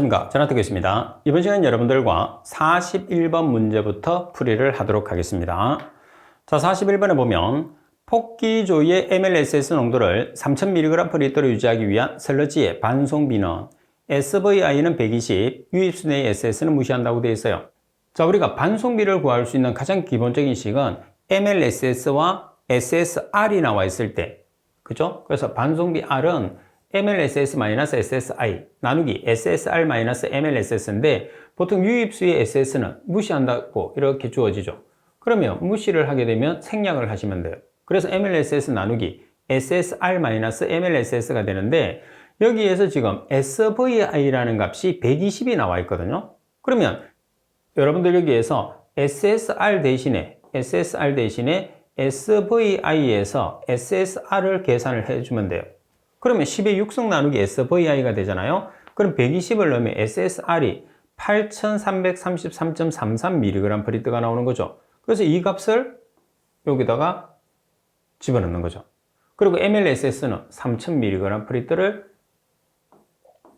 안녕하십니까. 전화드리겠습니다. 이번 시간 여러분들과 41번 문제부터 풀이를 하도록 하겠습니다. 자, 41번에 보면 폭기조의 MLSS 농도를 3000mg/L로 유지하기 위한 슬러지의 반송비는 SVI는 120, 유입수 내의 SS는 무시한다고 되어 있어요. 자, 우리가 반송비를 구할 수 있는 가장 기본적인 식은 MLSS와 SSR이 나와 있을 때, 그죠? 그래서 반송비 R은 MLSS-SSI 나누기 SSR-MLSS인데 보통 유입수의 SS는 무시한다고 이렇게 주어지죠. 그러면 무시를 하게 되면 생략을 하시면 돼요. 그래서 MLSS 나누기 SSR-MLSS가 되는데 여기에서 지금 SVI라는 값이 120이 나와 있거든요. 그러면 여러분들 여기에서 SSR 대신에 SVI에서 SSR을 계산을 해주면 돼요. 그러면 10의 6승 나누기 SVI가 되잖아요. 그럼 120을 넣으면 SSR이 8333.33mg/L가 나오는 거죠. 그래서 이 값을 여기다가 집어넣는 거죠. 그리고 MLSS는 3000mg/L을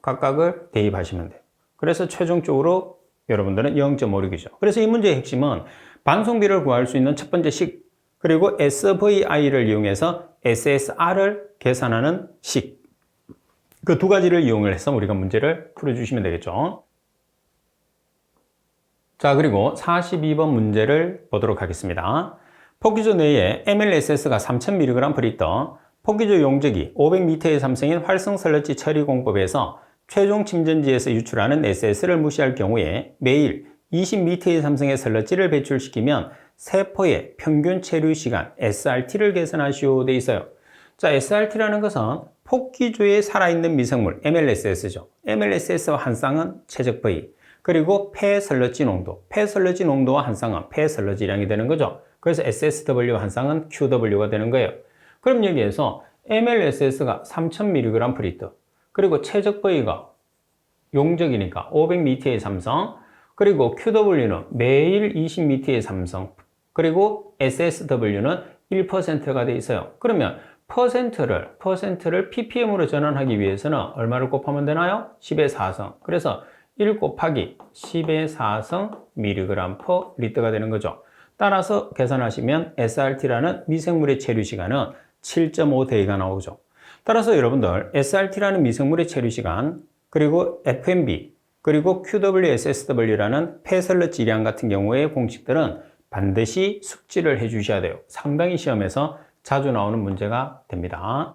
각각을 대입하시면 돼요. 그래서 최종적으로 여러분들은 0.56이죠. 그래서 이 문제의 핵심은 반송비를 구할 수 있는 첫 번째 식, 그리고 SVI를 이용해서 SSR을 계산하는 식, 그 두 가지를 이용을 해서 우리가 문제를 풀어주시면 되겠죠. 자, 그리고 42번 문제를 보도록 하겠습니다. 폭기조 내에 MLSS가 3000mg/L, 폭기조 용적이 500m의 삼성인 활성 슬러지 처리 공법에서 최종 침전지에서 유출하는 SS를 무시할 경우에 매일 20m의 삼성의 슬러지를 배출시키면 세포의 평균 체류 시간 SRT를 계산하시오 돼 있어요. 자, SRT라는 것은 폭기조에 살아있는 미생물 MLSS죠. MLSS와 한 쌍은 최적 V, 그리고 폐슬러지 농도, 폐슬러지 농도와 한 쌍은 폐슬러지량이 되는 거죠. 그래서 SSW와 한 쌍은 QW가 되는 거예요. 그럼 여기에서 MLSS가 3000mg/L, 그리고 최적 V가 용적이니까 500m의 삼성, 그리고 QW는 매일 20m의 삼성, 그리고 SSW는 1%가 돼 있어요. 그러면 퍼센트를 ppm으로 전환하기 위해서는 얼마를 곱하면 되나요? 10의 4성. 그래서 1 곱하기 10의 4성 mg/L가 되는 거죠. 따라서 계산하시면 SRT라는 미생물의 체류 시간은 7.5데이가 나오죠. 따라서 여러분들 SRT라는 미생물의 체류 시간, 그리고 FMB, 그리고 QWSSW라는 폐슬러지량 같은 경우의 공식들은 반드시 숙지를 해 주셔야 돼요. 상당히 시험에서 자주 나오는 문제가 됩니다.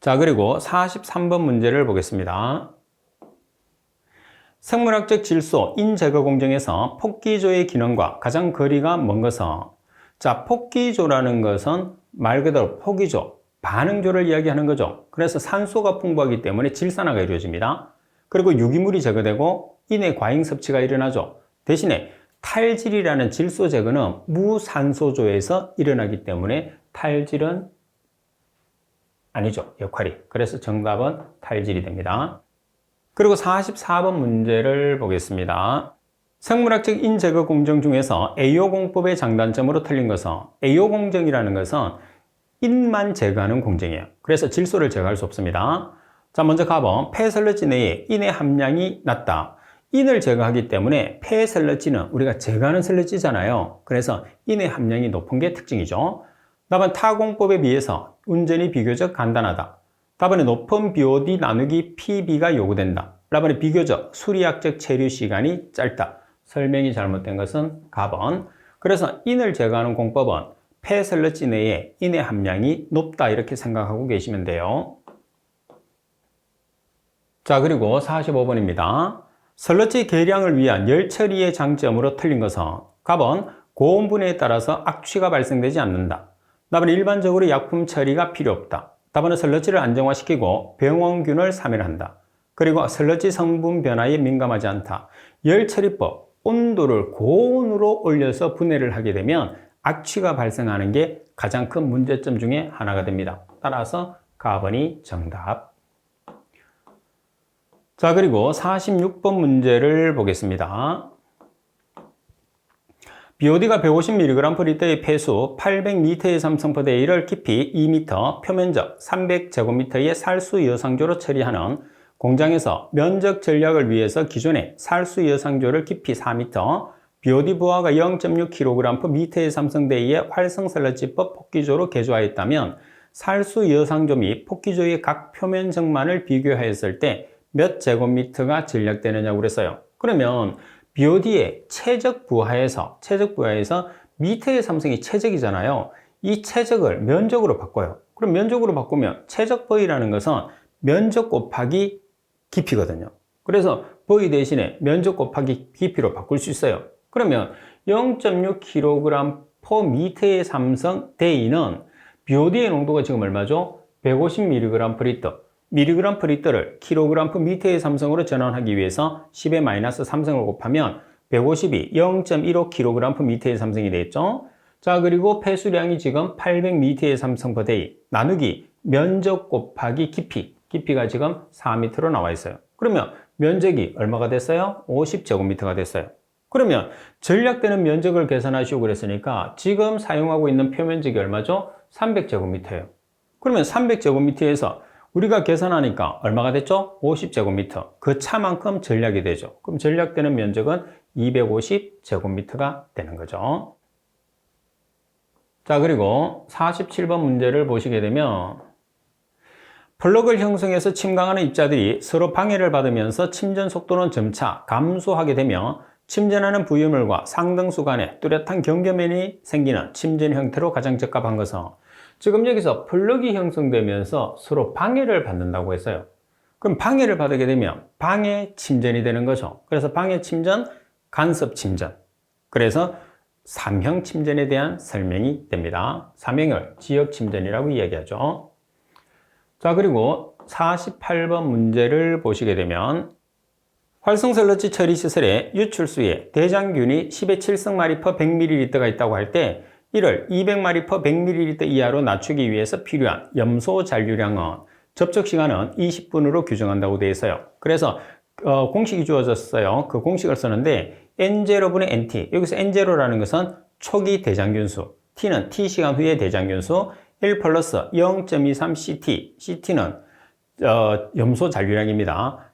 자, 그리고 43번 문제를 보겠습니다. 생물학적 질소 인제거 공정에서 폭기조의 기능과 가장 거리가 먼 것은, 자, 폭기조라는 것은 말 그대로 폭기조, 반응조를 이야기하는 거죠. 그래서 산소가 풍부하기 때문에 질산화가 이루어집니다. 그리고 유기물이 제거되고 인해 과잉 섭취가 일어나죠. 대신에 탈질이라는 질소 제거는 무산소조에서 일어나기 때문에 탈질은 아니죠, 역할이. 그래서 정답은 탈질이 됩니다. 그리고 44번 문제를 보겠습니다. 생물학적 인제거 공정 중에서 AO 공법의 장단점으로 틀린 것은, AO 공정이라는 것은 인만 제거하는 공정이에요. 그래서 질소를 제거할 수 없습니다. 자, 먼저 가본 폐슬러지 내에 인의 함량이 낮다. 인을 제거하기 때문에 폐슬러지는 우리가 제거하는 슬러지잖아요. 그래서 인의 함량이 높은 게 특징이죠. 답은 타공법에 비해서 운전이 비교적 간단하다. 답안에 높은 BOD 나누기 PB가 요구된다. 답안에 비교적 수리학적 체류 시간이 짧다. 설명이 잘못된 것은 가번. 그래서 인을 제거하는 공법은 폐슬러지 내에 인의 함량이 높다 이렇게 생각하고 계시면 돼요. 자, 그리고 45번입니다. 슬러지 계량을 위한 열 처리의 장점으로 틀린 것은, 갑은 고온 분해에 따라서 악취가 발생되지 않는다. 답은 일반적으로 약품 처리가 필요 없다. 답은 슬러지를 안정화시키고 병원균을 사멸한다. 그리고 슬러지 성분 변화에 민감하지 않다. 열 처리법, 온도를 고온으로 올려서 분해를 하게 되면 악취가 발생하는 게 가장 큰 문제점 중에 하나가 됩니다. 따라서 가번이 정답. 자, 그리고 46번 문제를 보겠습니다. BOD가 150mg/L의 폐수 800m의 삼성포대를 깊이 2m, 표면적 300제곱미터의 살수 여상조로 처리하는 공장에서 면적 전략을 위해서 기존의 살수 여상조를 깊이 4m, BOD 부하가 0.6kg/m의 삼성대의 활성설러지법 폭기조로 개조하였다면 살수 여상조 및 폭기조의 각 표면적만을 비교하였을 때 몇 제곱미터가 전략되느냐고 그랬어요. 그러면 BOD의 최적 부하에서 미터의 삼성이 최적이잖아요. 이 최적을 면적으로 바꿔요. 그럼 면적으로 바꾸면 최적 V라는 것은 면적 곱하기 깊이거든요. 그래서 V 대신에 면적 곱하기 깊이로 바꿀 수 있어요. 그러면 0.6kg/m의 삼성 대인은 BOD의 농도가 지금 얼마죠? 150mg/L. mg/L를 kg/m의 삼성으로 전환하기 위해서 10의 마이너스 3성을 곱하면 150이 0.15kg/m의 삼성이 되겠죠? 자, 그리고 폐수량이 지금 800m의 삼성 per day 나누기 면적 곱하기 깊이가 지금 4m로 나와 있어요. 그러면 면적이 얼마가 됐어요? 50제곱미터가 됐어요. 그러면 전략되는 면적을 계산하시고 그랬으니까 지금 사용하고 있는 표면적이 얼마죠? 300제곱미터예요. 그러면 300제곱미터에서 우리가 계산하니까 얼마가 됐죠? 50제곱미터. 그 차만큼 전략이 되죠. 그럼 전략되는 면적은 250제곱미터가 되는 거죠. 자, 그리고 47번 문제를 보시게 되면 플럭을 형성해서 침강하는 입자들이 서로 방해를 받으면서 침전 속도는 점차 감소하게 되며 침전하는 부유물과 상등수 간에 뚜렷한 경계면이 생기는 침전 형태로 가장 적합한 것은 지금 여기서 플럭이 형성되면서 서로 방해를 받는다고 했어요. 그럼 방해를 받게 되면 방해 침전이 되는 거죠. 그래서 방해 침전, 간섭 침전. 그래서 삼형 침전에 대한 설명이 됩니다. 삼형을 지역 침전이라고 이야기하죠. 자, 그리고 48번 문제를 보시게 되면 활성설러지 처리 시설에 유출수에 대장균이 10의 7승마리 per 100ml가 있다고 할 때 이를 200마리 per 100ml 이하로 낮추기 위해서 필요한 염소 잔류량은 접촉 시간은 20분으로 규정한다고 되어 있어요. 그래서 공식이 주어졌어요. 그 공식을 쓰는데 N0분의 NT, 여기서 N0라는 것은 초기 대장균수, T는 T시간 후의 대장균수, 1 플러스 0.23CT, CT는 염소 잔류량입니다.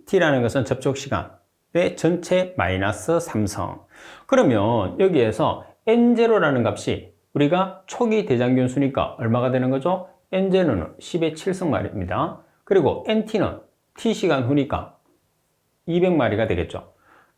T라는 것은 접촉 시간의 전체 마이너스 3성. 그러면 여기에서 N0라는 값이 우리가 초기 대장균수니까 얼마가 되는 거죠? N0는 10의 7승마리입니다. 그리고 NT는 T시간 후니까 200마리가 되겠죠.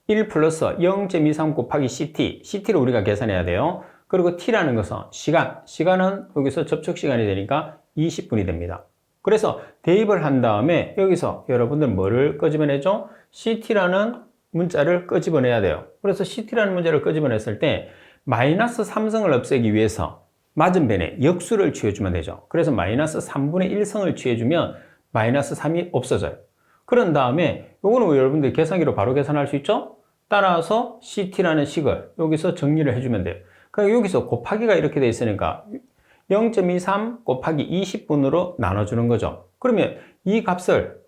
1 플러스 0.23 곱하기 CT를 우리가 계산해야 돼요. 그리고 T라는 것은 시간은 여기서 접촉 시간이 되니까 20분이 됩니다. 그래서 대입을 한 다음에 여기서 여러분들 뭐를 끄집어내죠? CT라는 문자를 끄집어내야 돼요. 그래서 CT라는 문자를 끄집어냈을 때 마이너스 3성을 없애기 위해서 맞은변에 역수를 취해주면 되죠. 그래서 마이너스 3분의 1성을 취해주면 마이너스 3이 없어져요. 그런 다음에 요거는 여러분들 계산기로 바로 계산할 수 있죠? 따라서 CT라는 식을 여기서 정리를 해주면 돼요. 그러니까 여기서 곱하기가 이렇게 돼 있으니까 0.23 곱하기 20분으로 나눠주는 거죠. 그러면 이 값을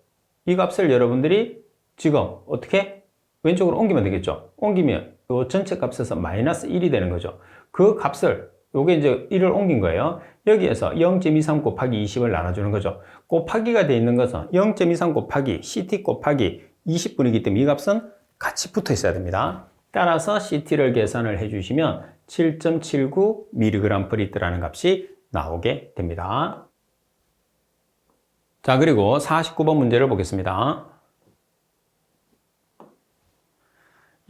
여러분들이 지금 어떻게? 왼쪽으로 옮기면 되겠죠. 옮기면 이 전체 값에서 마이너스 1이 되는 거죠. 그 값을 요게 이제 1을 옮긴 거예요. 여기에서 0.23 곱하기 20을 나눠주는 거죠. 곱하기가 되어 있는 것은 0.23 곱하기 CT 곱하기 20분이기 때문에 이 값은 같이 붙어 있어야 됩니다. 따라서 CT를 계산을 해주시면 7.79mg/L라는 값이 나오게 됩니다. 자, 그리고 49번 문제를 보겠습니다.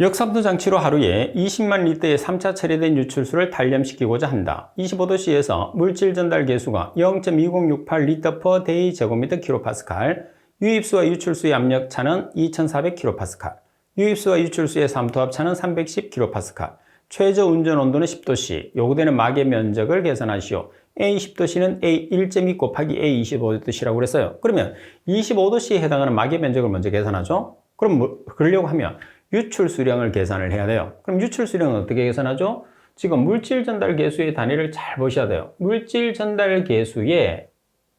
역삼투 장치로 하루에 20만 리터의 3차 처리된 유출수를 단련시키고자 한다. 25도씨에서 물질 전달 계수가 0.2068L per day 제곱미터 kPa, 유입수와 유출수의 압력 차는 2400kPa, 유입수와 유출수의 삼투압 차는 310kPa, 최저 운전 온도는 10도씨, 요구되는 막의 면적을 계산하시오. A 10도씨는 A 1.2 곱하기 A 25도씨라고 그랬어요. 그러면 25도씨에 해당하는 막의 면적을 먼저 계산하죠. 그럼 그러려고 하면 유출수량을 계산을 해야 돼요. 그럼 유출수량은 어떻게 계산하죠? 지금 물질 전달 계수의 단위를 잘 보셔야 돼요. 물질 전달 계수의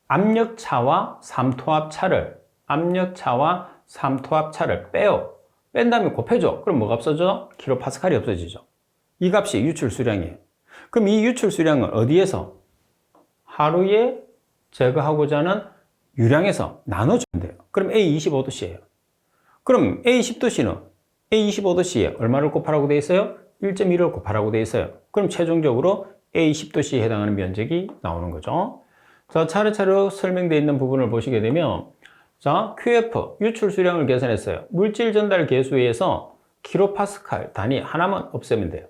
압력차와 삼투압차를 빼요. 뺀 다음에 곱해줘. 그럼 뭐가 없어져? 킬로파스칼이 없어지죠. 이 값이 유출수량이에요. 그럼 이 유출수량은 어디에서? 하루에 제거하고자 하는 유량에서 나눠주면 돼요. 그럼 A25도씨예요. 그럼 A10도씨는 A25도씨에 얼마를 곱하라고 되어 있어요? 1.1을 곱하라고 되어 있어요. 그럼 최종적으로 A10도씨에 해당하는 면적이 나오는 거죠. 자, 차례차례 설명되어 있는 부분을 보시게 되면 자, QF 유출 수량을 계산했어요. 물질 전달 계수에서 킬로파스칼 단위 하나만 없애면 돼요.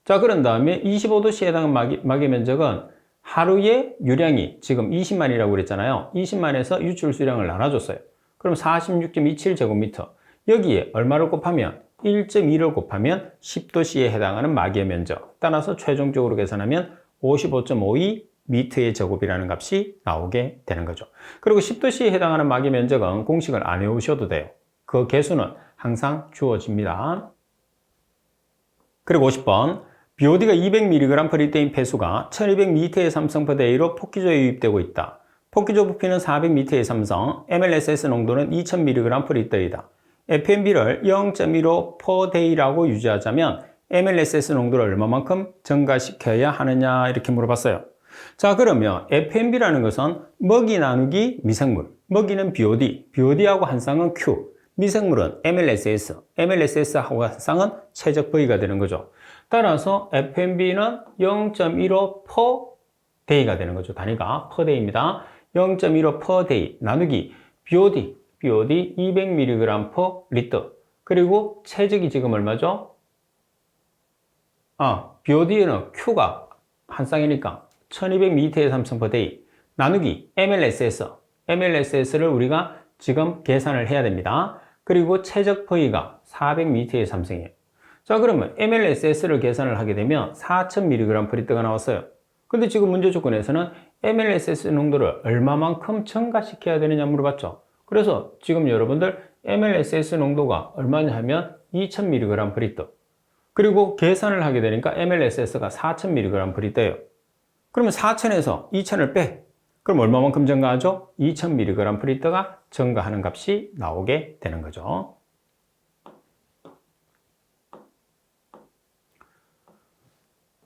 자, 그런 다음에 25도씨에 해당하는 막의 면적은 하루에 유량이 지금 20만이라고 그랬잖아요. 20만에서 유출 수량을 나눠줬어요. 그럼 46.27제곱미터. 여기에 얼마를 곱하면 1.2를 곱하면 10도씨에 해당하는 막의 면적. 따라서 최종적으로 계산하면 55.52 미터의 제곱이라는 값이 나오게 되는 거죠. 그리고 10도씨에 해당하는 막의 면적은 공식을 안 외우셔도 돼요. 그 개수는 항상 주어집니다. 그리고 50번. BOD가 200mg/L인 폐수가 1200m의 삼성/D로 폭기조에 유입되고 있다. 폭기조 부피는 400m의 삼성, MLSS 농도는 2000mg/L이다. FMB를 0.15/D라고 유지하자면 MLSS 농도를 얼마만큼 증가시켜야 하느냐 이렇게 물어봤어요. 자, 그러면 FMB라는 것은 먹이 나누기 미생물, 먹이는 BOD, BOD하고 한 쌍은 Q, 미생물은 MLSS, MLSS하고 한 쌍은 최적 V가 되는 거죠. 따라서 FMB는 0.15/Day가 되는 거죠. 단위가 per-day입니다. 0.15/Day 나누기 BOD 200mg/L. 그리고 최적이 지금 얼마죠? BOD는 Q가 한 쌍이니까 1200m의 삼성/Day 나누기 MLSS를 우리가 지금 계산을 해야 됩니다. 그리고 최적 V가 400m의 삼성이에요. 자, 그러면 MLSS를 계산을 하게 되면 4000mg/L가 나왔어요. 근데 지금 문제 조건에서는 MLSS 농도를 얼마만큼 증가시켜야 되느냐 물어봤죠. 그래서 지금 여러분들 MLSS 농도가 얼마냐 하면 2000mg/L. 그리고 계산을 하게 되니까 MLSS가 4000mg/L예요. 그러면 4000에서 2000을 빼. 그럼 얼마만큼 증가하죠? 2000mg/L가 증가하는 값이 나오게 되는 거죠.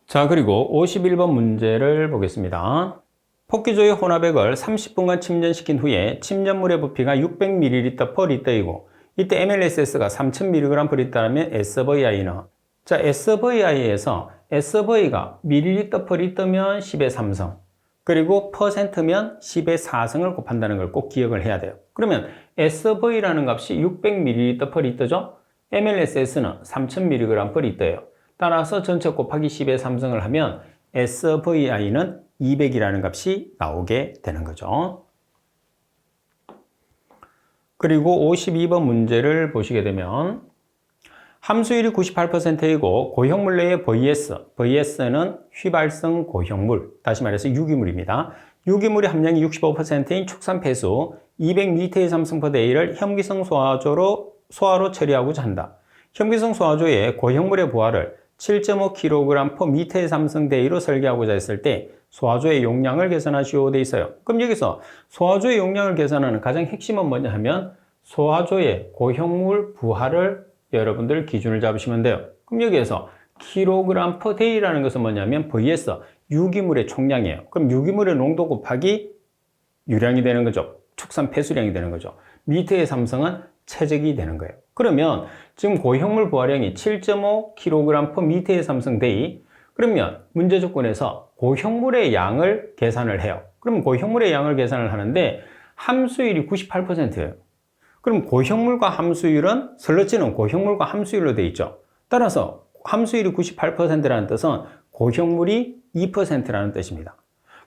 자, 그리고 51번 문제를 보겠습니다. 폭기조의 혼합액을 30분간 침전시킨 후에 침전물의 부피가 600ml/L이고 이때 MLSS가 3000mg/L라면 SVI는 자, SVI에서 SV가 ml/L면 10의 3승 그리고 퍼센트면 10의 4승을 곱한다는 걸 꼭 기억을 해야 돼요. 그러면 SV라는 값이 600ml/L죠? MLSS는 3000mg/L예요. 따라서 전체 곱하기 10의 3승을 하면 SVI는 200이라는 값이 나오게 되는 거죠. 그리고 52번 문제를 보시게 되면 함수율이 98%이고 고형물 내의 VS는 휘발성 고형물, 다시 말해서 유기물입니다. 유기물의 함량이 65%인 축산폐수 200m의 삼성/D를 혐기성 소화로 처리하고자 한다. 혐기성 소화조의 고형물의 부하를 7.5kg/m의 삼성/D로 설계하고자 했을 때 소화조의 용량을 계산하시오 돼 있어요. 그럼 여기서 소화조의 용량을 계산하는 가장 핵심은 뭐냐 하면 소화조의 고형물 부하를 여러분들 기준을 잡으시면 돼요. 그럼 여기에서 kg/day라는 것은 뭐냐면 VS 유기물의 총량이에요. 그럼 유기물의 농도 곱하기 유량이 되는 거죠. 축산 폐수량이 되는 거죠. 미터의 삼성은 최적이 되는 거예요. 그러면 지금 고형물 부하량이 7.5kg/m의 삼성/day. 그러면 문제 조건에서 고형물의 양을 계산을 해요. 그럼 고형물의 양을 계산을 하는데 함수율이 98%예요. 그럼 고형물과 함수율은 슬러지는 고형물과 함수율로 되어 있죠. 따라서 함수율이 98%라는 뜻은 고형물이 2%라는 뜻입니다.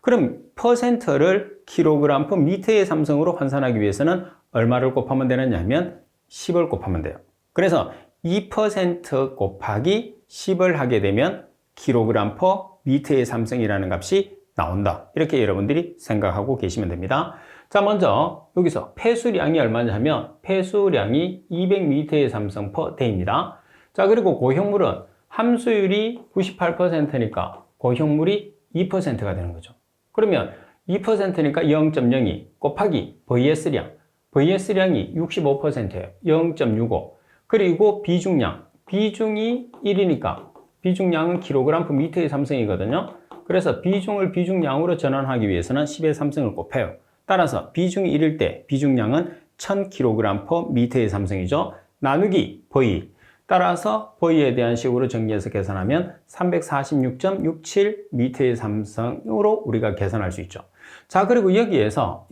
그럼 퍼센트를 kg/m의 삼성으로 환산하기 위해서는 얼마를 곱하면 되느냐 하면 10을 곱하면 돼요. 그래서 2% 곱하기 10을 하게 되면 kg/m의 삼성이라는 값이 나온다. 이렇게 여러분들이 생각하고 계시면 됩니다. 자, 먼저 여기서 폐수량이 얼마냐 하면 폐수량이 200m의 삼성/Day입니다. 자, 그리고 고형물은 함수율이 98%니까 고형물이 2%가 되는 거죠. 그러면 2%니까 0.02 곱하기 VS량. VS량이 65%예요. 0.65. 그리고 비중량. 비중이 1이니까 비중량은 kg/m의 삼성이거든요. 그래서 비중을 비중량으로 전환하기 위해서는 10의 3승을 곱해요. 따라서 비중이 1일 때 비중량은 1000kg/m의 삼성이죠. 나누기 보이. 따라서 보이에 대한 식으로 정리해서 계산하면 346.67m의 삼성으로 우리가 계산할 수 있죠. 자, 그리고 여기에서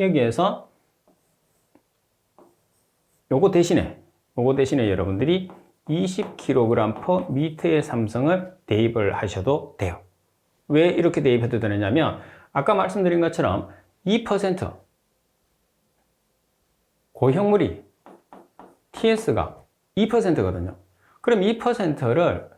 요거 대신에 여러분들이 20kg/m의 삼성을 대입을 하셔도 돼요. 왜 이렇게 대입해도 되느냐면 아까 말씀드린 것처럼 2% 고형물이 TS가 2%거든요. 그럼 2%를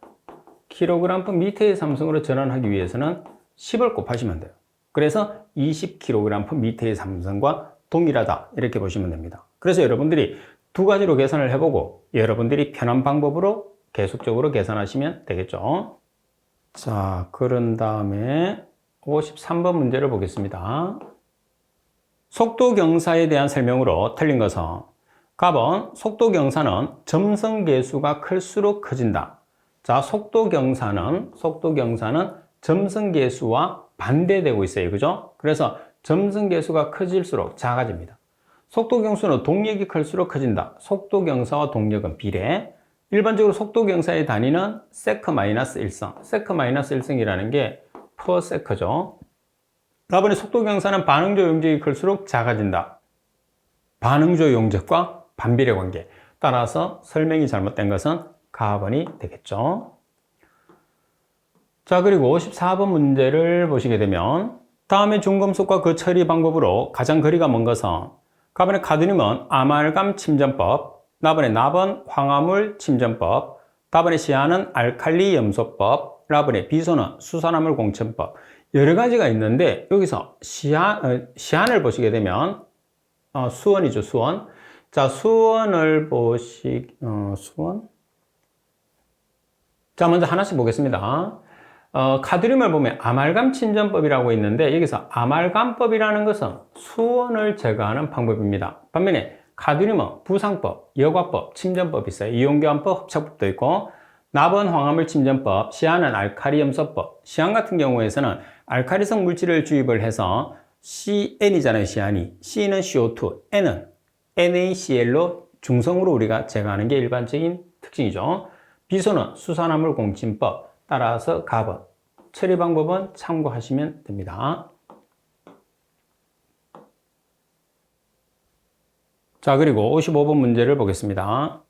kg/m의 삼성으로 전환하기 위해서는 10을 곱하시면 돼요. 그래서 20kg/m의 삼성과 동일하다 이렇게 보시면 됩니다. 그래서 여러분들이 두 가지로 계산을 해보고 여러분들이 편한 방법으로 계속적으로 계산하시면 되겠죠. 자, 그런 다음에 53번 문제를 보겠습니다. 속도경사에 대한 설명으로 틀린 것은 답은 속도경사는 점성계수가 클수록 커진다. 자, 속도경사는 점성계수와 반대되고 있어요. 그죠? 그래서 점성계수가 커질수록 작아집니다. 속도경수는 동력이 클수록 커진다. 속도경사와 동력은 비례. 일반적으로 속도경사의 단위는 세크-1성. 세크-1성이라는 게 퍼세크죠. 다음에 속도경사는 반응조 용적이 클수록 작아진다. 반응조 용적과 반비례 관계. 따라서 설명이 잘못된 것은 가번이 되겠죠. 자, 그리고 54번 문제를 보시게 되면 다음에 중금속과 그 처리 방법으로 가장 거리가 먼 것은 가번의 카드뮴은 아말감 침전법, 나번의 납은 황화물 침전법, 다번의 시아는 알칼리 염소법, 라번의 비소는 수산화물 공천법. 여러 가지가 있는데 여기서 시안을 보시게 되면 수원이죠, 수원. 자, 수원을 수원. 자, 먼저 하나씩 보겠습니다. 카드뮴을 보면 아말감 침전법이라고 있는데 여기서 아말감법이라는 것은 수원을 제거하는 방법입니다. 반면에 카드뮴은 부상법, 여과법, 침전법이 있어요. 이온교환법, 흡착법도 있고 납은 황화물 침전법, 시안은 알칼리 염소법. 시안 같은 경우에서는 알칼리성 물질을 주입을 해서 CN이잖아요, 시안이. C는 CO2, N은 NaCl로 중성으로 우리가 제거하는 게 일반적인 특징이죠. 비소는 수산화물 공침법. 따라서 가번. 처리 방법은 참고하시면 됩니다. 자, 그리고 55번 문제를 보겠습니다.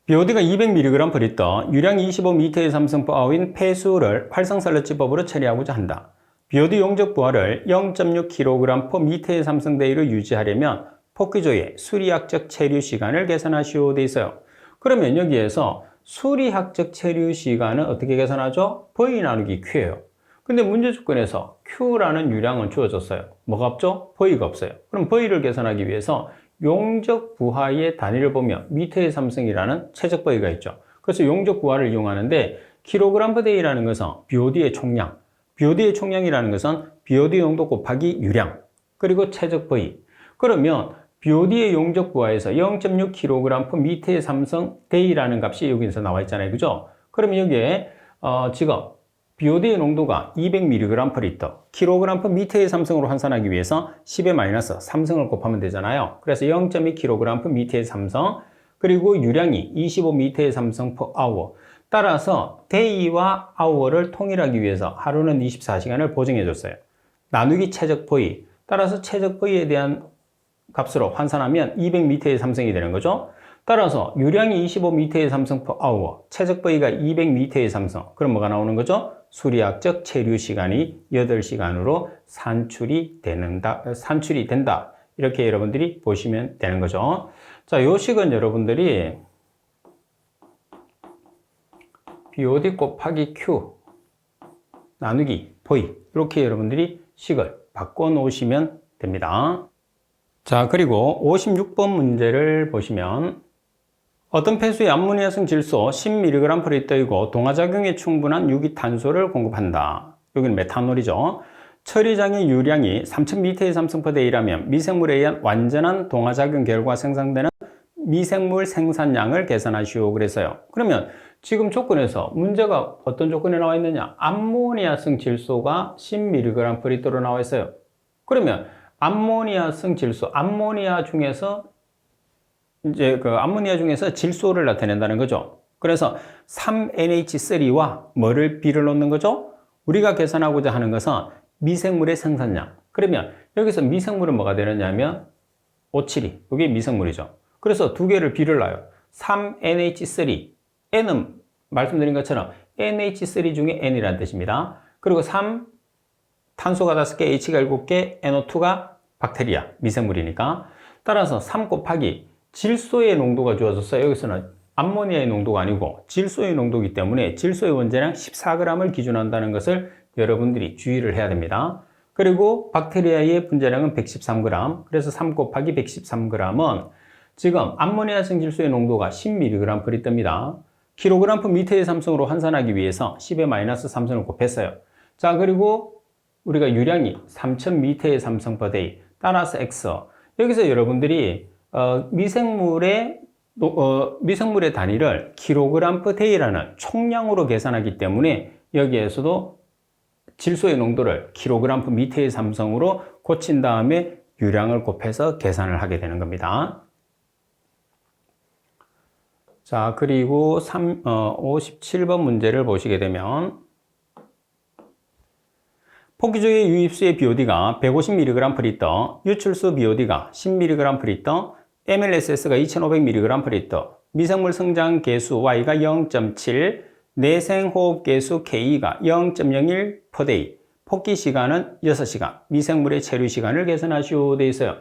BOD가 200mg per 리터, 유량이 25m의 삼성포아인 폐수를 활성설러지법으로 처리하고자 한다. BOD 용적 부하를 0.6kg/m의 삼성대위로 유지하려면 폭기조의 수리학적 체류 시간을 계산하시오 돼 있어요. 그러면 여기에서 수리학적 체류 시간은 어떻게 계산하죠? V 나누기 Q예요. 근데 문제 조건에서 Q라는 유량은 주어졌어요. 뭐가 없죠? V가 없어요. 그럼 V를 계산하기 위해서 용적 부하의 단위를 보면 미터의 삼성이라는 최적 V가 있죠. 그래서 용적 부하를 이용하는데 kg/day라는 것은 BOD의 총량, BOD의 총량이라는 것은 BOD 용도 곱하기 유량, 그리고 최적 V. 그러면 BOD의 용적 부하에서 0.6kg/m의 삼성 day라는 값이 여기서 나와 있잖아요. 그죠? 그러면 여기에 지금 BOD의 농도가 200mg per 리터, kg/m의 삼성으로 환산하기 위해서 10의 마이너스 3성을 곱하면 되잖아요. 그래서 0.2kg/m의 삼성, 그리고 유량이 25m의 삼성 per hour. 따라서 day와 hour를 통일하기 위해서 하루는 24시간을 보정해 줬어요. 나누기 최적 V. 따라서 최적 V에 대한 값으로 환산하면 200m의 삼성이 되는 거죠. 따라서 유량이 25m의 삼성 per hour, 최적 V가 200m의 삼성. 그럼 뭐가 나오는 거죠? 수리학적 체류 시간이 8시간으로 산출이 된다. 이렇게 여러분들이 보시면 되는 거죠. 자, 요 식은 여러분들이 BOD 곱하기 Q 나누기 V, 이렇게 여러분들이 식을 바꿔 놓으시면 됩니다. 자, 그리고 56번 문제를 보시면 어떤 폐수의 암모니아성 질소 10mg per 리터이고 동화작용에 충분한 유기탄소를 공급한다. 여기는 메탄올이죠. 처리장의 유량이 3000m의 삼성 per day라면 미생물에 의한 완전한 동화작용 결과 생산되는 미생물 생산량을 계산하시오 그래서요. 그러면 지금 조건에서 문제가 어떤 조건에 나와 있느냐? 암모니아성 질소가 10mg per 리터로 나와 있어요. 그러면 암모니아성 질소, 암모니아 중에서 이제 그 암모니아 중에서 질소를 나타낸다는 거죠. 그래서 3NH3와 뭐를 비를 놓는 거죠? 우리가 계산하고자 하는 것은 미생물의 생산량. 그러면 여기서 미생물은 뭐가 되느냐면 O7이, 이게 미생물이죠. 그래서 두 개를 비를 놔요. 3NH3, N은 말씀드린 것처럼 NH3 중에 N이라는 뜻입니다. 그리고 3, 탄소가 5개, H가 7개, NO2가 박테리아, 미생물이니까. 따라서 3 곱하기 질소의 농도가 주어졌어요. 여기서는 암모니아의 농도가 아니고 질소의 농도이기 때문에 질소의 원자량 14g을 기준한다는 것을 여러분들이 주의를 해야 됩니다. 그리고 박테리아의 분자량은 113g, 그래서 3 곱하기 113g은 지금 암모니아성 질소의 농도가 10mg/L입니다. kg/m의 삼성으로 환산하기 위해서 10의 마이너스 3승을 곱했어요. 자, 그리고 우리가 유량이 3000m의 삼성/day, 따라서 X. 여기서 여러분들이 미생물의 단위를 kg/day라는 총량으로 계산하기 때문에 여기에서도 질소의 농도를 kg/m의 삼성으로 고친 다음에 유량을 곱해서 계산을 하게 되는 겁니다. 자, 그리고 57번 문제를 보시게 되면 포기주의 유입수의 BOD가 150mg/L, 유출수 BOD가 10mg/L, MLSS가 2500mg/L, 미생물 성장 개수 Y가 0.7, 내생호흡 개수 K가 0.01/day, 폭기 시간은 6시간, 미생물의 체류 시간을 계산하시오 되어 있어요.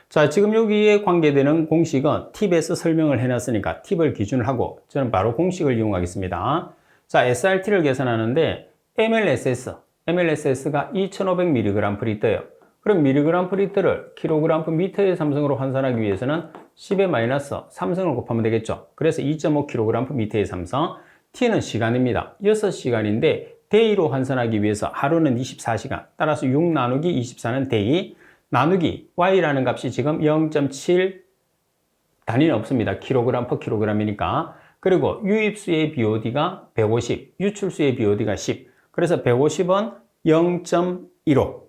자, 지금 여기에 관계되는 공식은 팁에서 설명을 해놨으니까 팁을 기준을 하고 저는 바로 공식을 이용하겠습니다. 자, SRT를 계산하는데 MLSS가 2500mg/L예요. 그럼 mg/L를 kg/m의 삼성으로 환산하기 위해서는 10의 마이너스 3승을 곱하면 되겠죠. 그래서 2.5kg/m의 삼성. T는 시간입니다. 6시간인데 day로 환산하기 위해서 하루는 24시간. 따라서 6 나누기 24는 day. 나누기 Y라는 값이 지금 0.7 단위는 없습니다. kg/kg이니까. 그리고 유입수의 BOD가 150, 유출수의 BOD가 10. 그래서 150은 0.15.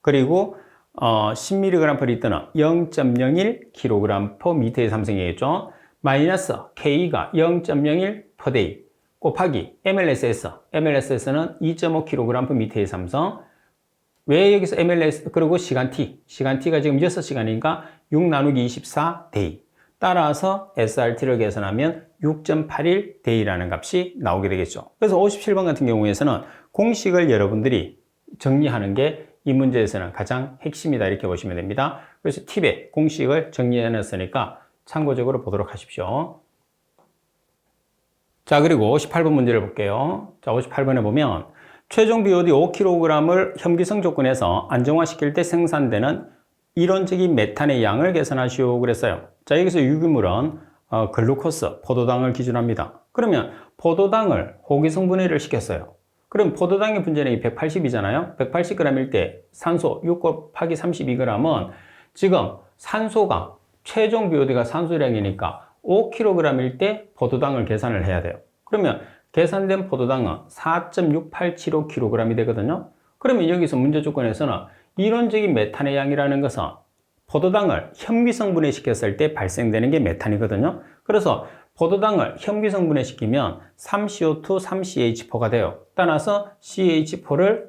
그리고 10mg/L는 0.01kg/m의 삼성이겠죠. 마이너스 K가 0.01/day 곱하기 MLSS는 2.5kg/m의 삼성. 왜 여기서 MLS, 그리고 시간 T가 지금 6시간이니까 6 나누기 24 day. 따라서 SRT를 계산하면 6.81 day라는 값이 나오게 되겠죠. 그래서 57번 같은 경우에서는 공식을 여러분들이 정리하는 게 이 문제에서는 가장 핵심이다, 이렇게 보시면 됩니다. 그래서 팁에 공식을 정리해 놨으니까 참고적으로 보도록 하십시오. 자, 그리고 58번 문제를 볼게요. 자, 58번에 보면 최종 BOD 5kg을 현기성 조건에서 안정화시킬 때 생산되는 이론적인 메탄의 양을 계산하시오 그랬어요. 자, 여기서 유기물은 글루코스, 포도당을 기준합니다. 그러면 포도당을 호기성분해를 시켰어요. 그럼 포도당의 분자량이 180이잖아요. 180g일 때 산소 6 곱하기 32g은 지금 산소가 최종 BOD가 산소량이니까 5kg일 때 포도당을 계산을 해야 돼요. 그러면 계산된 포도당은 4.6875kg이 되거든요. 그러면 여기서 문제 조건에서는 이론적인 메탄의 양이라는 것은 포도당을 현미성분해 시켰을 때 발생되는 게 메탄이거든요. 그래서 포도당을 현미성분해 시키면 3CO2, 3CH4가 돼요. 따라서 CH4를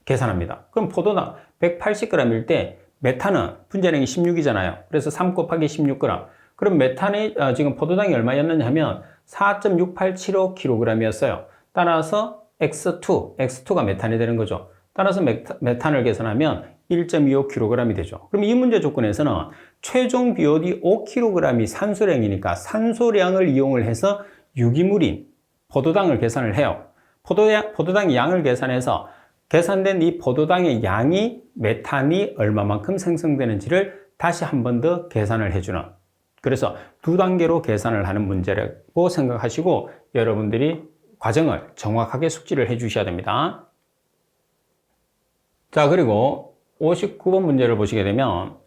계산합니다. 그럼 포도당 180g일 때 메탄은 분자량이 16이잖아요. 그래서 3 곱하기 16g. 그럼 메탄이 지금 포도당이 얼마였느냐 하면 4.6875kg이었어요. 따라서 X2가 메탄이 되는 거죠. 따라서 메탄을 계산하면 1.25kg이 되죠. 그럼 이 문제 조건에서는 최종 BOD 5kg이 산소량이니까 산소량을 이용을 해서 유기물인 포도당을 계산을 해요. 포도당의 양을 계산해서 계산된 이 포도당의 양이 메탄이 얼마만큼 생성되는지를 다시 한 번 더 계산을 해주는, 그래서 두 단계로 계산을 하는 문제라고 생각하시고 여러분들이 과정을 정확하게 숙지를 해 주셔야 됩니다. 자, 그리고 59번 문제를 보시게 되면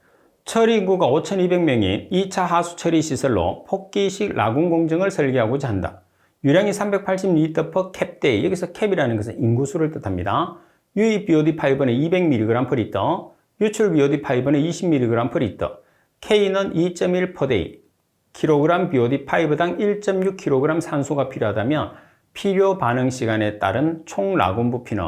처리 인구가 5,200명인 2차 하수 처리 시설로 폭기식 라군 공정을 설계하고자 한다. 유량이 380L/캡데이. 여기서 캡이라는 것은 인구수를 뜻합니다. 유입 BOD 파이브는 200mg/L, 유출 BOD5는 20mg/L, K는 2.1/day, kg BOD5당 1.6kg 산소가 필요하다면 필요 반응 시간에 따른 총 라군 부피는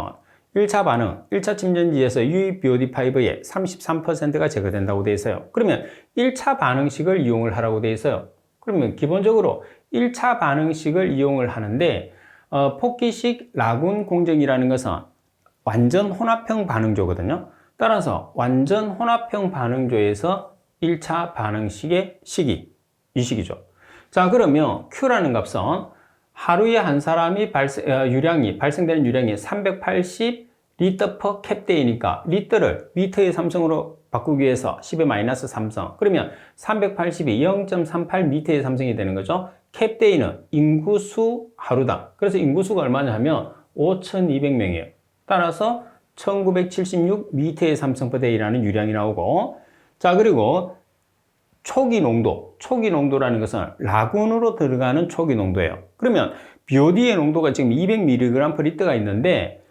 1차 반응, 1차 침전지에서 유입 BOD5의 33%가 제거된다고 되어 있어요. 그러면 1차 반응식을 이용을 하라고 되어 있어요. 그러면 기본적으로 1차 반응식을 이용을 하는데 폭기식 라군 공정이라는 것은 완전 혼합형 반응조거든요. 따라서 완전 혼합형 반응조에서 1차 반응식의 시기, 이 시기죠. 자, 그러면 Q라는 값은 하루에 한 사람이 발생되는 유량이 380 리터 per 캡데이니까 리터를 미터의 삼성으로 바꾸기 위해서 10의 마이너스 3성. 그러면 380이 0.38 미터의 삼성이 되는 거죠. 캡데이는 인구수 하루당. 그래서 인구수가 얼마냐 하면 5,200명이에요. 따라서 1976 미터의 삼성 per day라는 유량이 나오고, 자, 그리고 초기 농도라는 것은 라군으로 들어가는 초기 농도예요. 그러면 BOD의 농도가 지금 200mg/L가 있는데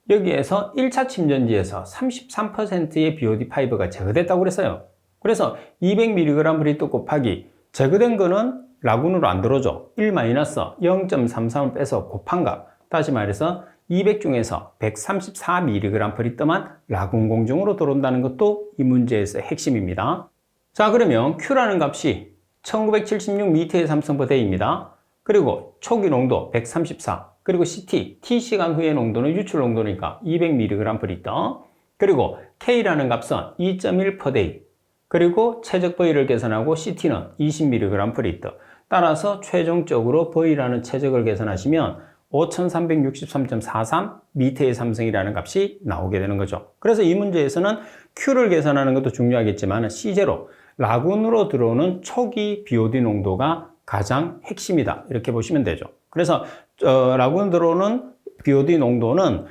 여기에서 1차 침전지에서 33%의 BOD5가 제거됐다고 그랬어요. 그래서 200mg/L 곱하기 제거된 거는 라군으로 안 들어오죠. 1-0.33을 빼서 곱한 값. 다시 말해서 200 중에서 134mg/L만 라군 공정으로 들어온다는 것도 이 문제에서 핵심입니다. 자, 그러면 Q라는 값이 1976 미터의 삼성 per day입니다. 그리고 초기 농도 134, 그리고 CT, T시간 후의 농도는 유출 농도니까 200mg/L, 그리고 K라는 값은 2.1 per day, 그리고 최적 V를 계산하고 CT는 20mg/L. 따라서 최종적으로 V라는 최적을 계산하시면 5363.43 미터의 삼성이라는 값이 나오게 되는 거죠. 그래서 이 문제에서는 Q를 계산하는 것도 중요하겠지만 C제로 라군으로 들어오는 초기 BOD 농도가 가장 핵심이다. 이렇게 보시면 되죠. 그래서 라군 들어오는 BOD 농도는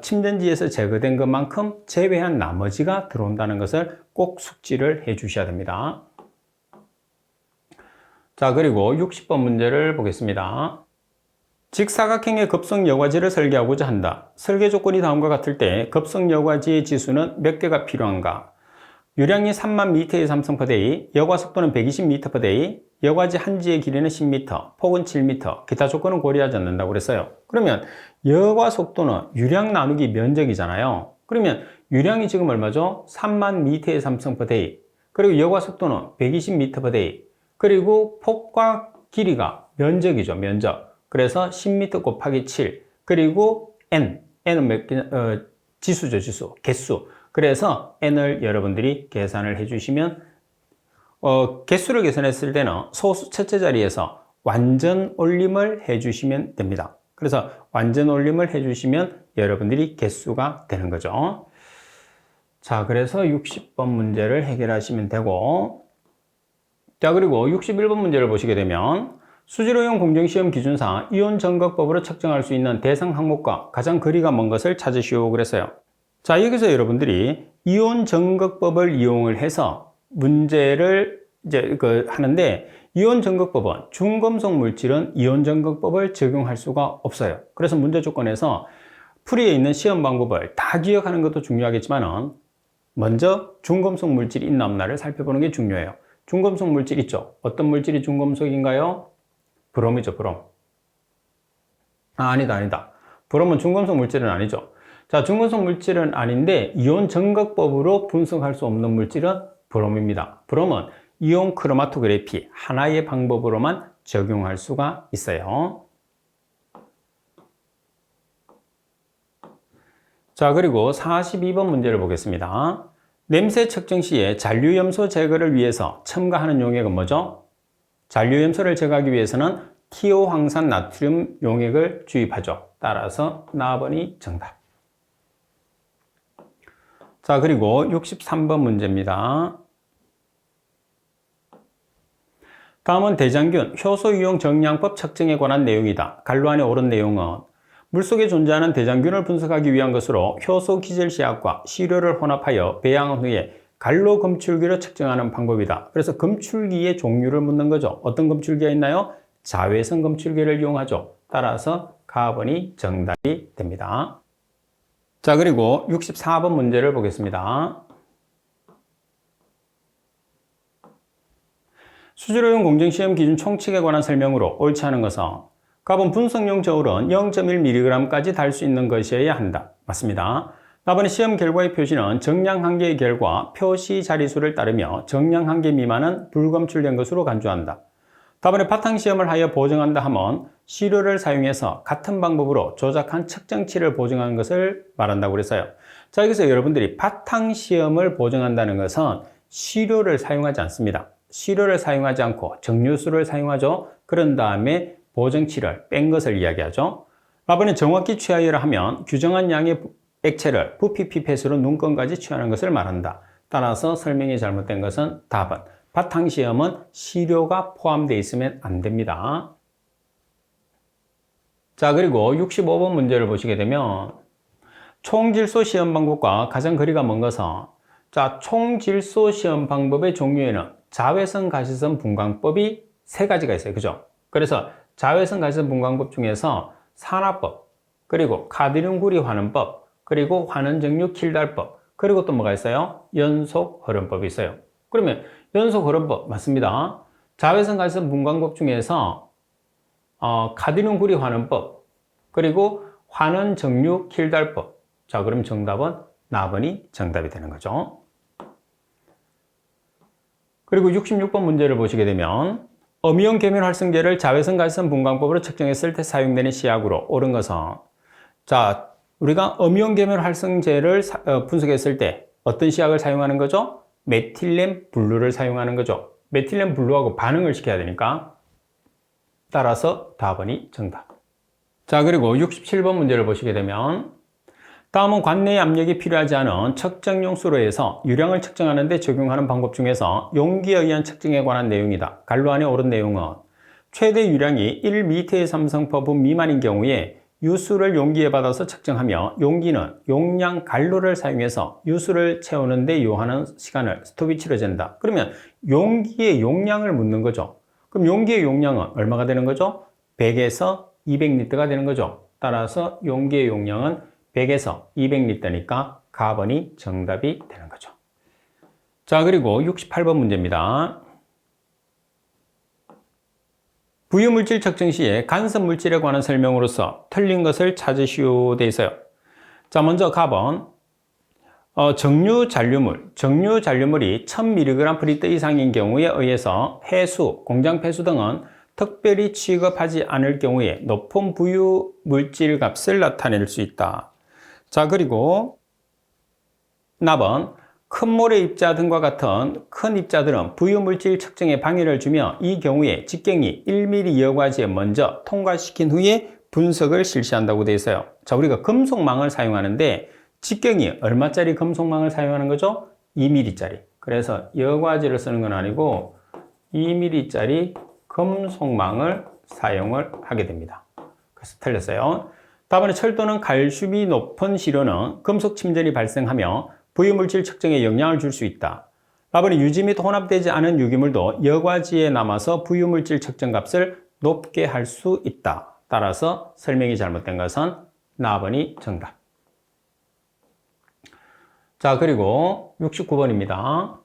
침전지에서 제거된 것만큼 제외한 나머지가 들어온다는 것을 꼭 숙지를 해 주셔야 됩니다. 자, 그리고 60번 문제를 보겠습니다. 직사각형의 급성여과지를 설계하고자 한다. 설계 조건이 다음과 같을 때 급성여과지의 지수는 몇 개가 필요한가? 유량이 3만 미터의 삼성 per day, 여과 속도는 120m per day, 여과지 한지의 길이는 10m, 폭은 7m, 기타 조건은 고려하지 않는다고 그랬어요. 그러면 여과 속도는 유량 나누기 면적이잖아요. 그러면 유량이 지금 얼마죠? 3만 미터의 삼성 per day, 그리고 여과 속도는 120m per day, 그리고 폭과 길이가 면적이죠, 면적. 그래서 10m 곱하기 7, 그리고 n은 지수죠, 지수, 개수. 그래서 n을 여러분들이 계산을 해주시면 개수를 계산했을 때는 소수 첫째 자리에서 완전 올림을 해주시면 됩니다. 그래서 완전 올림을 해주시면 여러분들이 개수가 되는 거죠. 자, 그래서 60번 문제를 해결하시면 되고, 자, 그리고 61번 문제를 보시게 되면 수질오염 공정시험 기준상 이온 정극법으로 측정할 수 있는 대상 항목과 가장 거리가 먼 것을 찾으시오 그랬어요. 자, 여기서 여러분들이 이온 정극법을 이용을 해서 문제를 하는데, 이온 정극법은 중금속 물질은 이온 정극법을 적용할 수가 없어요. 그래서 문제 조건에서 풀이에 있는 시험 방법을 다 기억하는 것도 중요하겠지만 먼저 중금속 물질이 있나 없나를 살펴보는 게 중요해요. 중금속 물질 있죠? 어떤 물질이 중금속인가요? 브롬이죠, 브롬. 아니다. 브롬은 중금속 물질은 아니죠. 자, 중금속 물질은 아닌데 이온 정극법으로 분석할 수 없는 물질은 브롬입니다. 브롬은 이온 크로마토그래피 하나의 방법으로만 적용할 수가 있어요. 자, 그리고 42번 문제를 보겠습니다. 냄새 측정 시에 잔류염소 제거를 위해서 첨가하는 용액은 뭐죠? 잔류염소를 제거하기 위해서는 티오황산 나트륨 용액을 주입하죠. 따라서 나번이 정답. 자, 그리고 63번 문제입니다. 다음은 대장균 효소 유용 정량법 측정에 관한 내용이다. 갈로 안에 옳은 내용은 물속에 존재하는 대장균을 분석하기 위한 것으로 효소 기절시약과 시료를 혼합하여 배양한 후에 갈로 검출기로 측정하는 방법이다. 그래서 검출기의 종류를 묻는 거죠. 어떤 검출기가 있나요? 자외선 검출기를 이용하죠. 따라서 가번이 정답이 됩니다. 자, 그리고 64번 문제를 보겠습니다. 수질오염 공정시험 기준 총칙에 관한 설명으로 옳지 않은 것은 가본 분석용 저울은 0.1mg까지 달 수 있는 것이어야 한다. 맞습니다. 답은 시험 결과의 표시는 정량 한계의 결과 표시 자리수를 따르며 정량 한계 미만은 불검출된 것으로 간주한다. 답안에 바탕시험을 하여 보정한다 하면 시료를 사용해서 같은 방법으로 조작한 측정치를 보정하는 것을 말한다고 그랬어요. 자, 여기서 여러분들이 바탕시험을 보정한다는 것은 시료를 사용하지 않습니다. 시료를 사용하지 않고 정류수를 사용하죠. 그런 다음에 보정치를 뺀 것을 이야기하죠. 답안에 정확히 취하여라 하면 규정한 양의 액체를 부피 피펫으로 눈금까지 취하는 것을 말한다. 따라서 설명이 잘못된 것은 답은 바탕시험은 시료가 포함되어 있으면 안 됩니다. 자, 그리고 65번 문제를 보시게 되면 총질소 시험 방법과 가장 거리가 먼 것은 자, 총질소 시험 방법의 종류에는 자외선 가시선 분광법이 3가지가 있어요. 그죠? 그래서 자외선 가시선 분광법 중에서 산화법, 그리고 카드뮴 구리 환원법, 그리고 환원정류 킬달법, 그리고 또 뭐가 있어요? 연속 흐름법이 있어요. 그러면 연속 흐름법 맞습니다. 자외선 가시선 분광법 중에서 카드뮴 구리 환원법, 그리고 환원정류 킬달법. 자, 그럼 정답은 나번이 정답이 되는 거죠. 그리고 66번 문제를 보시게 되면 어미온 계면 활성제를 자외선 가시선 분광법으로 측정했을 때 사용되는 시약으로 옳은 것은 자, 우리가 어미온 계면 활성제를 분석했을 때 어떤 시약을 사용하는 거죠? 메틸렌 블루를 사용하는 거죠. 메틸렌 블루하고 반응을 시켜야 되니까 따라서 답은이 정답. 자, 그리고 67번 문제를 보시게 되면 다음은 관내의 압력이 필요하지 않은 측정용 수로에서 유량을 측정하는 데 적용하는 방법 중에서 용기에 의한 측정에 관한 내용이다. 갈로 안에 옳은 내용은 최대 유량이 1m의 삼성퍼분 미만인 경우에 유수를 용기에 받아서 측정하며 용기는 용량 갈로를 사용해서 유수를 채우는 데 요하는 시간을 스톱이치로 잰다. 그러면 용기의 용량을 묻는 거죠. 그럼 용기의 용량은 얼마가 되는 거죠? 100에서 200리터가 되는 거죠. 따라서 용기의 용량은 100에서 200리터니까 가번이 정답이 되는 거죠. 자, 그리고 68번 문제입니다. 부유물질 측정 시에 간섭 물질에 관한 설명으로서 틀린 것을 찾으시오 돼 있어요. 자, 먼저 가번 정류 잔류물이 1000mg/L 이상인 경우에 의해서 해수, 공장 폐수 등은 특별히 취급하지 않을 경우에 높은 부유물질 값을 나타낼 수 있다. 자, 그리고 나번 큰 모래 입자 등과 같은 큰 입자들은 부유물질 측정에 방해를 주며 이 경우에 직경이 1mm 여과지에 먼저 통과시킨 후에 분석을 실시한다고 되어 있어요. 자, 우리가 금속망을 사용하는데 직경이 얼마짜리 금속망을 사용하는 거죠? 2mm짜리. 그래서 여과지를 쓰는 건 아니고 2mm짜리 금속망을 사용을 하게 됩니다. 그래서 틀렸어요. 답안에 철도는 칼슘이 높은 시료는 금속 침전이 발생하며 부유물질 측정에 영향을 줄 수 있다. 답안에 유지 및 혼합되지 않은 유기물도 여과지에 남아서 부유물질 측정 값을 높게 할 수 있다. 따라서 설명이 잘못된 것은 나번이 정답. 자, 그리고 69번입니다.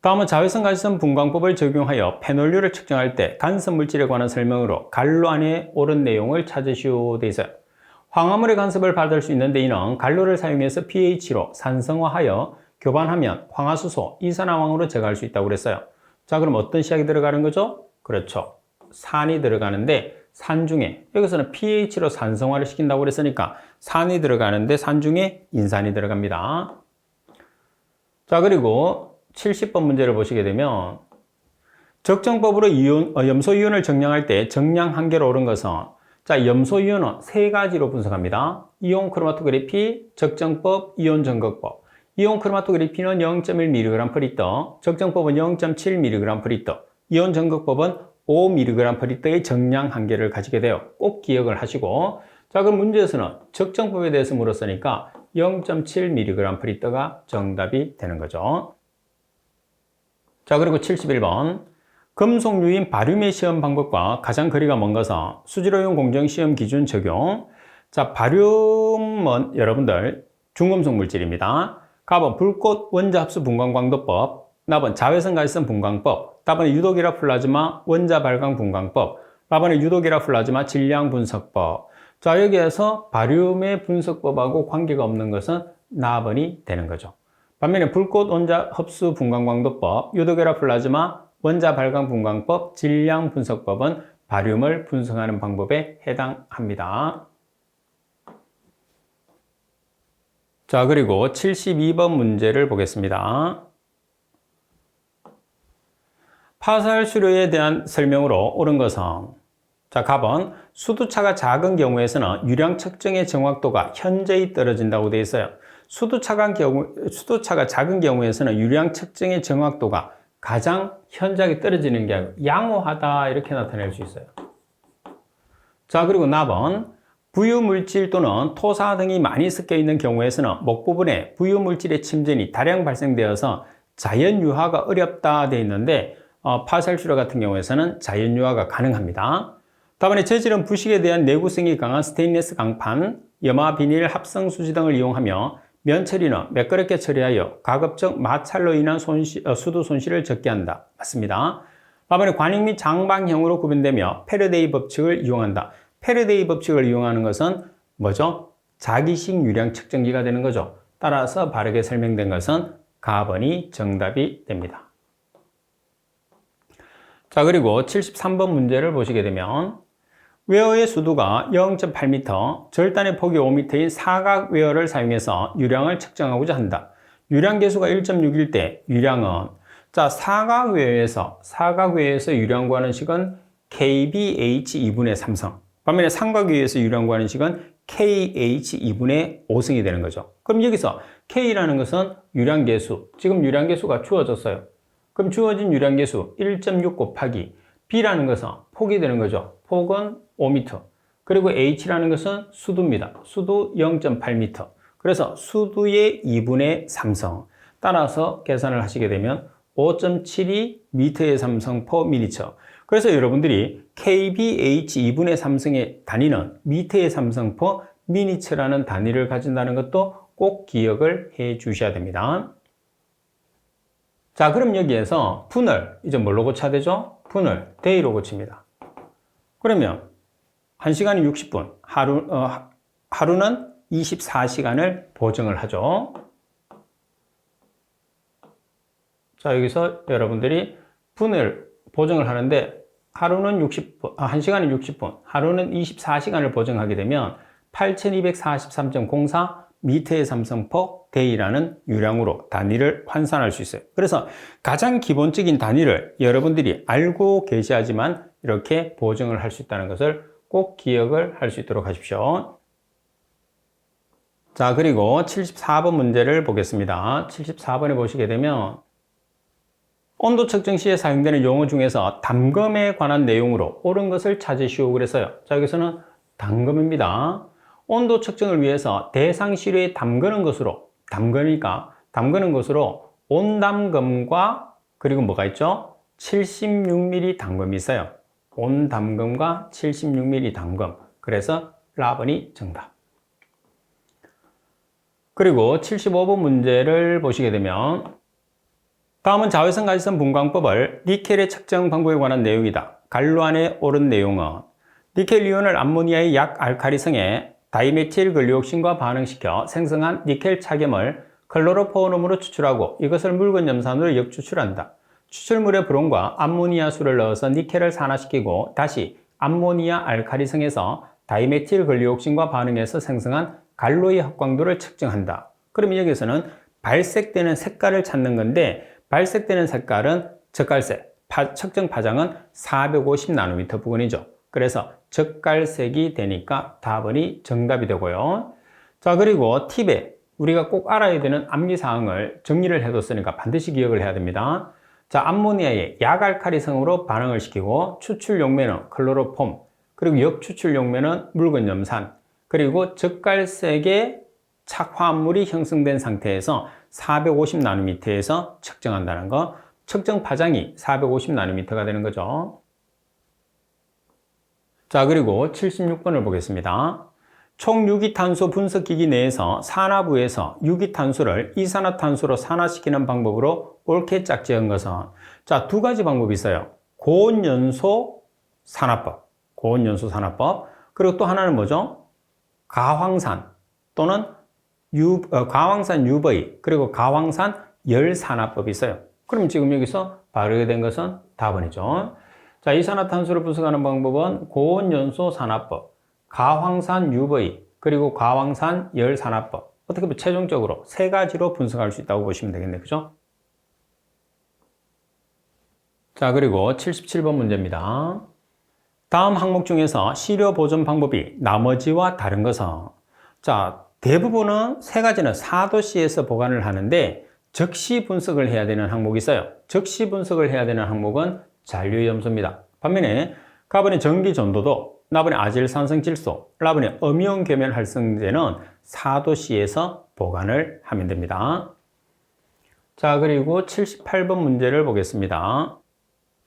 다음은 자외선 가시선 분광법을 적용하여 페놀류를 측정할 때 간섭 물질에 관한 설명으로 갈로 안에 옳은 내용을 찾으시오 돼 있어요. 황화물의 간섭을 받을 수 있는데 이는 갈로를 사용해서 pH로 산성화하여 교반하면 황화수소, 이산화황으로 제거할 수 있다고 그랬어요. 자, 그럼 어떤 시약이 들어가는 거죠? 그렇죠. 산이 들어가는데 산 중에 여기서는 pH로 산성화를 시킨다고 그랬으니까 산이 들어가는데 산 중에 인산이 들어갑니다. 자, 그리고 70번 문제를 보시게 되면 적정법으로 염소이온을 정량할 때 정량 한계로 옳은 것은 자, 염소이온은 3가지로 분석합니다. 이온 크로마토그래피, 적정법, 이온 전극법. 이온 크로마토그래피는 0.1mg/L, 적정법은 0.7mg/L, 이온 전극법은 5mg/L의 정량 한계를 가지게 돼요. 꼭 기억을 하시고 자, 그럼 문제에서는 적정법에 대해서 물었으니까 0.7mg/L가 정답이 되는 거죠. 자, 그리고 71번 금속류인 바륨의 시험 방법과 가장 거리가 먼 것은 수질오염 공정 시험 기준 적용. 자, 바륨은 여러분들 중금속 물질입니다. 가번 불꽃 원자 합수 분광 광도법, 나번 자외선 가시선 분광법, 답은 유독이라 플라즈마 원자 발광 분광법. 답은 유독이라 플라즈마 질량 분석법. 자, 여기에서 바륨의 분석법하고 관계가 없는 것은 나번이 되는 거죠. 반면에 불꽃 원자 흡수 분광광도법, 유독이라 플라즈마 원자 발광 분광법, 질량 분석법은 바륨을 분석하는 방법에 해당합니다. 자, 그리고 72번 문제를 보겠습니다. 파설 수료에 대한 설명으로 옳은 것은, 자, 답은 수두차가 작은 경우에서는 유량 측정의 정확도가 현저히 떨어진다고 되어 있어요. 수두차가 작은 경우에서는 유량 측정의 정확도가 가장 현저하게 떨어지는 게 아니고 양호하다 이렇게 나타낼 수 있어요. 자, 그리고 나번 부유물질 또는 토사 등이 많이 섞여 있는 경우에서는 목 부분에 부유물질의 침전이 다량 발생되어서 자연유화가 어렵다 되어 있는데 파설수료 같은 경우에서는 자연유화가 가능합니다. 다음에 재질은 부식에 대한 내구성이 강한 스테인리스 강판, 염화 비닐 합성 수지 등을 이용하며 면 처리는 매끄럽게 처리하여 가급적 마찰로 인한 수도 손실을 적게 한다. 맞습니다. 다음에 관익 및 장방형으로 구분되며 패러데이 법칙을 이용한다. 패러데이 법칙을 이용하는 것은 뭐죠? 자기식 유량 측정기가 되는 거죠. 따라서 바르게 설명된 것은 가번이 정답이 됩니다. 자, 그리고 73번 문제를 보시게 되면 웨어의 수두가 0.8m, 절단의 폭이 5m인 사각 웨어를 사용해서 유량을 측정하고자 한다. 유량 계수가 1.6일 때 유량은, 자, 사각 웨어에서 유량 구하는 식은 kbh 2분의 3성. 반면에 삼각 웨어에서 유량 구하는 식은 kh 2분의 5성이 되는 거죠. 그럼 여기서 k라는 것은 유량 계수, 지금 유량 계수가 주어졌어요. 그럼 주어진 유량 계수 1.6 곱하기 b라는 것은 폭이 되는 거죠. 폭은 5m. 그리고 h라는 것은 수두입니다. 수두 0.8m. 그래서 수두의 2분의 3성. 따라서 계산을 하시게 되면 5.72 m의 3성 per miniature. 그래서 여러분들이 kbh 2분의 3성의 단위는 m의 3성 per miniature라는 단위를 가진다는 것도 꼭 기억을 해 주셔야 됩니다. 자, 그럼 여기에서 분을 이제 뭘로 고쳐야 되죠? 분을 day로 고칩니다. 그러면 1시간이 60분, 하루는 24시간을 보정을 하죠. 자, 여기서 여러분들이 분을 보정을 하는데 하루는 1시간은 60분, 하루는 24시간을 보정하게 되면 8243.04 m의 3성 per day라는 유량으로 단위를 환산할 수 있어요. 그래서 가장 기본적인 단위를 여러분들이 알고 계셔야지만 이렇게 보정을 할 수 있다는 것을 꼭 기억을 할 수 있도록 하십시오. 자, 그리고 74번 문제를 보겠습니다. 74번에 보시게 되면 온도 측정 시에 사용되는 용어 중에서 담금에 관한 내용으로 옳은 것을 찾으시오 그랬어요. 자, 여기서는 담금입니다. 온도 측정을 위해서 대상 시료에 담그는 것으로, 담그는 것으로 온담금과 그리고 뭐가 있죠? 76mm 담금이 있어요. 온담금과 76mm 담금. 그래서 라번이 정답. 그리고 75번 문제를 보시게 되면 다음은 자외선 가시선 분광법을 니켈의 측정 방법에 관한 내용이다. 갈로안에 옳은 내용은 니켈 이온을 암모니아의 약알칼리성에 다이메틸 글리옥신과 반응시켜 생성한 니켈 착염을 클로로포름으로 추출하고 이것을 묽은 염산으로 역추출한다. 추출물에 브롬과 암모니아수를 넣어서 니켈을 산화시키고 다시 암모니아 알칼리성에서 다이메틸 글리옥신과 반응해서 생성한 갈로의 합광도를 측정한다. 그럼 여기서는 발색되는 색깔을 찾는 건데 발색되는 색깔은 젓갈색, 측정 파장은 450나노미터 부근이죠. 그래서 젓갈색이 되니까 답은이 정답이 되고요. 자, 그리고 팁에 우리가 꼭 알아야 되는 암기사항을 정리를 해뒀으니까 반드시 기억을 해야 됩니다. 자, 암모니아의 약알칼리성으로 반응을 시키고 추출 용매는 클로로폼, 그리고 역추출 용매는 묽은 염산, 그리고 젓갈색의 착화물이 형성된 상태에서 450나노미터에서 측정한다는 거, 측정 파장이 450나노미터가 되는 거죠. 자, 그리고 76번을 보겠습니다. 총 유기탄소 분석기기 내에서 산화부에서 유기탄소를 이산화탄소로 산화시키는 방법으로 옳게 짝지은 것은 자, 두 가지 방법이 있어요. 고온연소 산화법, 고온연소 산화법. 그리고 또 하나는 뭐죠? 가황산 또는 가황산 UV 그리고 가황산 열산화법이 있어요. 그럼 지금 여기서 바르게 된 것은 답번이죠. 자, 이산화탄소를 분석하는 방법은 고온연소 산화법, 가황산 UV 그리고 가황산 열산화법. 어떻게 보면 최종적으로 세 가지로 분석할 수 있다고 보시면 되겠네요. 그죠? 자, 그리고 77번 문제입니다. 다음 항목 중에서 시료 보존 방법이 나머지와 다른 것은 자, 대부분은 세 가지는 4도씨에서 보관을 하는데 즉시 분석을 해야 되는 항목이 있어요. 즉시 분석을 해야 되는 항목은 잔류염소입니다. 반면에 가번의 전기 전도도, 나번의 아질산성 질소, 라번의 음이온 계면 활성제는 4도씨에서 보관을 하면 됩니다. 자, 그리고 78번 문제를 보겠습니다.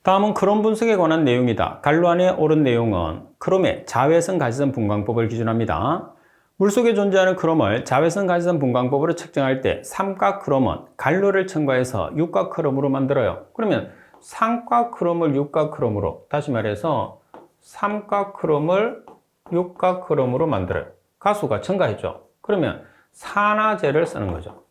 다음은 크롬 분석에 관한 내용이다. 갈로 안에 옳은 내용은 크롬의 자외선 가시선 분광법을 기준합니다. 물속에 존재하는 크롬을 자외선 가시선 분광법으로 측정할 때 삼각 크롬은 갈로를 첨가해서 육각 크롬으로 만들어요. 그러면 삼각 크롬을 육각 크롬으로, 다시 말해서 삼각 크롬을 육각 크롬으로 만들어요. 가수가 첨가했죠. 그러면 산화제를 쓰는 거죠.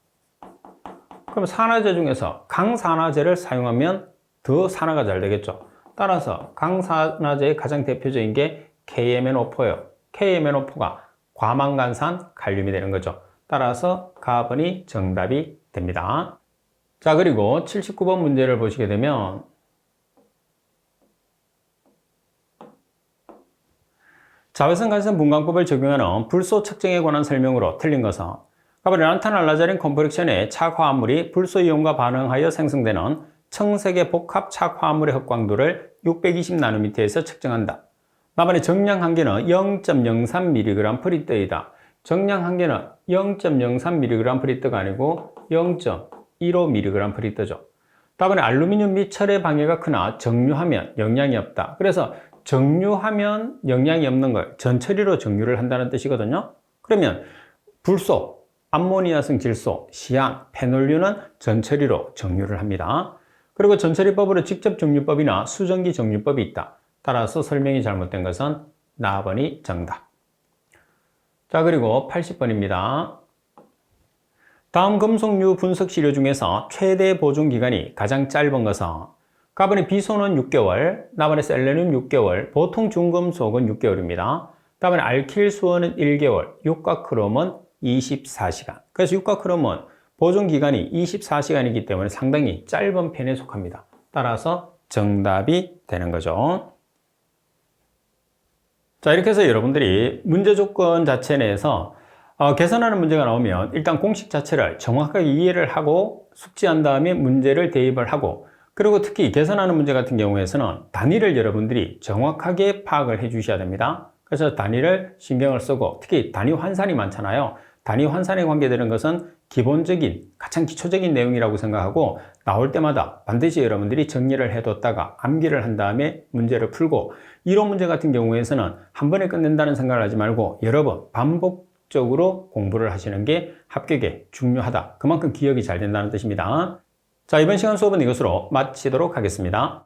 그럼 산화제 중에서 강산화제를 사용하면 더 산화가 잘 되겠죠. 따라서 강산화제의 가장 대표적인 게 KMNO4예요. KMNO4가 과망간산 칼륨이 되는 거죠. 따라서 가번이 정답이 됩니다. 자, 그리고 79번 문제를 보시게 되면 자외선 가시선 분광법을 적용하는 불소 측정에 관한 설명으로 틀린 것은 가번의 란탄알라자린 컴프렉션의 착화합물이 불소 이온과 반응하여 생성되는 청색의 복합 착화합물의 흑광도를 620나노미터에서 측정한다. 나번의 정량 한계는 0.03mg/L이다. 정량 한계는 0.03mg/L가 아니고 0.15mg/L죠. 다번에 알루미늄 및 철의 방해가 크나 정류하면 영향이 없다. 그래서 정류하면 영향이 없는 걸 전처리로 정류를 한다는 뜻이거든요. 그러면 불소, 암모니아성 질소, 시안, 페놀류는 전처리로 정류를 합니다. 그리고 전처리법으로 직접 정류법이나 수정기 정류법이 있다. 따라서 설명이 잘못된 것은 나번이 정답. 자, 그리고 80번입니다. 다음 금속류 분석 시료 중에서 최대 보존 기간이 가장 짧은 것은 가번의 비소는 6개월, 나번의 셀레늄 6개월, 보통 중금속은 6개월입니다. 다번에 알킬수원은 1개월, 육각크롬은 24시간. 그래서 육각크롬은 보존 기간이 24시간이기 때문에 상당히 짧은 편에 속합니다. 따라서 정답이 되는 거죠. 자, 이렇게 해서 여러분들이 문제 조건 자체 내에서 계산하는 문제가 나오면 일단 공식 자체를 정확하게 이해를 하고 숙지한 다음에 문제를 대입을 하고, 그리고 특히 계산하는 문제 같은 경우에서는 단위를 여러분들이 정확하게 파악을 해 주셔야 됩니다. 그래서 단위를 신경을 쓰고, 특히 단위 환산이 많잖아요. 단위 환산에 관계되는 것은 기본적인, 가장 기초적인 내용이라고 생각하고 나올 때마다 반드시 여러분들이 정리를 해뒀다가 암기를 한 다음에 문제를 풀고, 이론 문제 같은 경우에서는 한 번에 끝낸다는 생각을 하지 말고 여러 번 반복적으로 공부를 하시는 게 합격에 중요하다. 그만큼 기억이 잘 된다는 뜻입니다. 자, 이번 시간 수업은 이것으로 마치도록 하겠습니다.